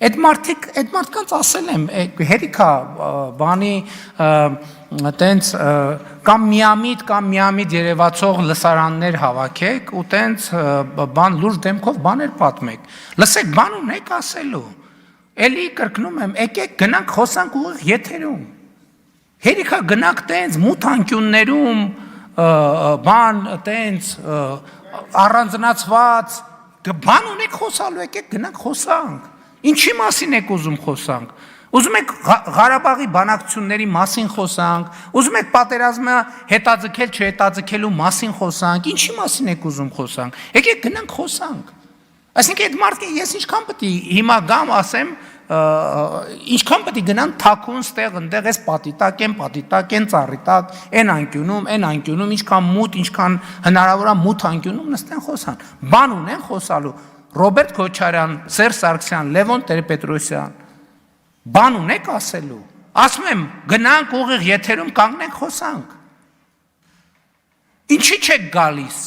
Այդ մարդկանց ասել եմ, հերիքա բանի տենց կամ միամիտ երևացող լսարաններ հավաքեք ու տենց բան լուրջ դեմքով բաներ պատմեք։ Լսեք, բան ունեք ասելու։ Էլի կրկնում եմ, եկեք գնանք խոսանք ուղիղ եթերում։ Հերիքա գնանք տենց մութ անկյուններում բան տենց առանձնացված բան ունեք խոսալու, եկեք գնանք խոսանք։ Ինչի մասին եք ուզում խոսանք։ Ուզում եք Ղարաբաղի բանակցությունների մասին խոսանք, ուզում եք պատերազմը հետաձգել չհետաձգելու մասին խոսանք, ինչի մասին եք ուզում խոսանք։ Եկեք գնանք խոսանք։ Այսինքն այդ մարդը ես ինչքան պետք է հիմա գամ ասեմ, ինչքան պետք է գնան թաքուն ստեղ ընդեղ էս պատիտակ են ծառի տակ, այն անկյունում, ինչքան մութ, ինչքան հնարավոր է մութ անկյունում նստեն խոսան։ Բան ունեն խոսալու։ Ռոբերտ Քոչարյան, Սերժ Սարգսյան, Լևոն Տեր-Պետրոսյան, բան ունեք ասելու։ Ասում եմ, գնանք ուղիղ եթերում կանգնենք խոսանք։ Ինչի չեք գալիս։